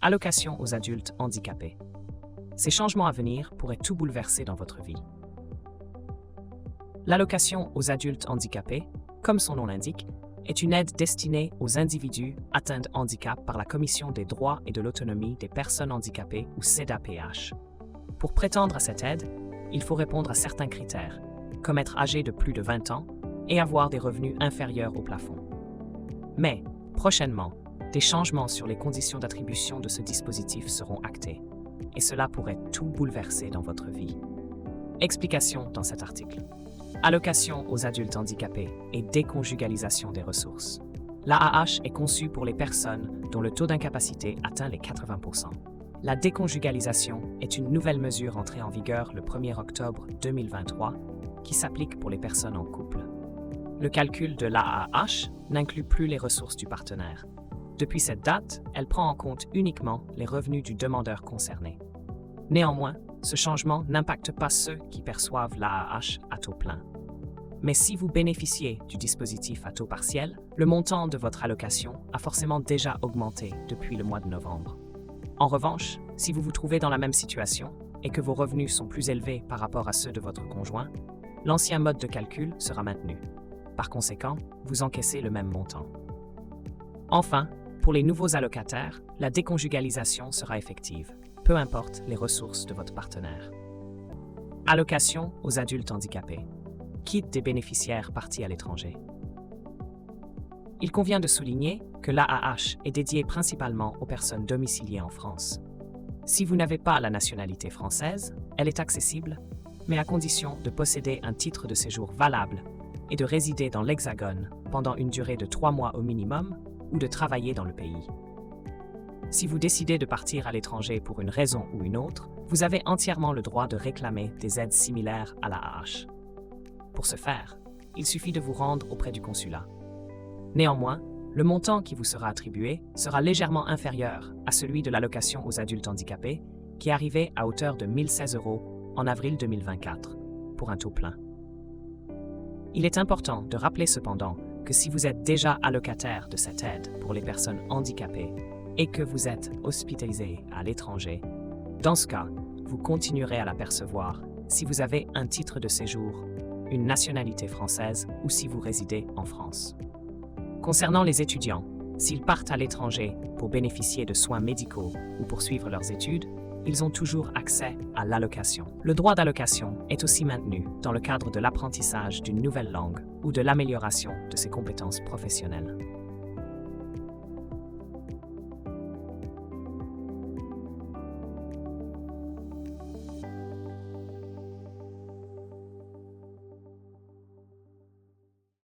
Allocation aux adultes handicapés. Ces changements à venir pourraient tout bouleverser dans votre vie. L'allocation aux adultes handicapés, comme son nom l'indique, est une aide destinée aux individus atteints de handicap par la Commission des droits et de l'autonomie des personnes handicapées ou CEDAPH. Pour prétendre à cette aide, il faut répondre à certains critères, comme être âgé de plus de 20 ans et avoir des revenus inférieurs au plafond. Mais, prochainement, des changements sur les conditions d'attribution de ce dispositif seront actés, et cela pourrait tout bouleverser dans votre vie. Explication dans cet article. Allocation aux adultes handicapés et déconjugalisation des ressources. L'AAH est conçue pour les personnes dont le taux d'incapacité atteint les 80%. La déconjugalisation est une nouvelle mesure entrée en vigueur le 1er octobre 2023 qui s'applique pour les personnes en couple. Le calcul de l'AAH n'inclut plus les ressources du partenaire. Depuis cette date, elle prend en compte uniquement les revenus du demandeur concerné. Néanmoins, ce changement n'impacte pas ceux qui perçoivent l'AAH à taux plein. Mais si vous bénéficiez du dispositif à taux partiel, le montant de votre allocation a forcément déjà augmenté depuis le mois de novembre. En revanche, si vous vous trouvez dans la même situation et que vos revenus sont plus élevés par rapport à ceux de votre conjoint, l'ancien mode de calcul sera maintenu. Par conséquent, vous encaissez le même montant. Enfin, pour les nouveaux allocataires, la déconjugalisation sera effective, peu importe les ressources de votre partenaire. Allocation aux adultes handicapés. Kit des bénéficiaires partis à l'étranger. Il convient de souligner que l'AAH est dédiée principalement aux personnes domiciliées en France. Si vous n'avez pas la nationalité française, elle est accessible, mais à condition de posséder un titre de séjour valable et de résider dans l'Hexagone pendant une durée de 3 mois au minimum ou de travailler dans le pays. Si vous décidez de partir à l'étranger pour une raison ou une autre, vous avez entièrement le droit de réclamer des aides similaires à l'AAH. Pour ce faire, il suffit de vous rendre auprès du consulat. Néanmoins, le montant qui vous sera attribué sera légèrement inférieur à celui de l'allocation aux adultes handicapés, qui est arrivé à hauteur de 1 016 € en avril 2024, pour un taux plein. Il est important de rappeler cependant que si vous êtes déjà allocataire de cette aide pour les personnes handicapées et que vous êtes hospitalisé à l'étranger, dans ce cas, vous continuerez à la percevoir si vous avez un titre de séjour, une nationalité française ou si vous résidez en France. Concernant les étudiants, s'ils partent à l'étranger pour bénéficier de soins médicaux ou poursuivre leurs études, ils ont toujours accès à l'allocation. Le droit d'allocation est aussi maintenu dans le cadre de l'apprentissage d'une nouvelle langue ou de l'amélioration de ses compétences professionnelles.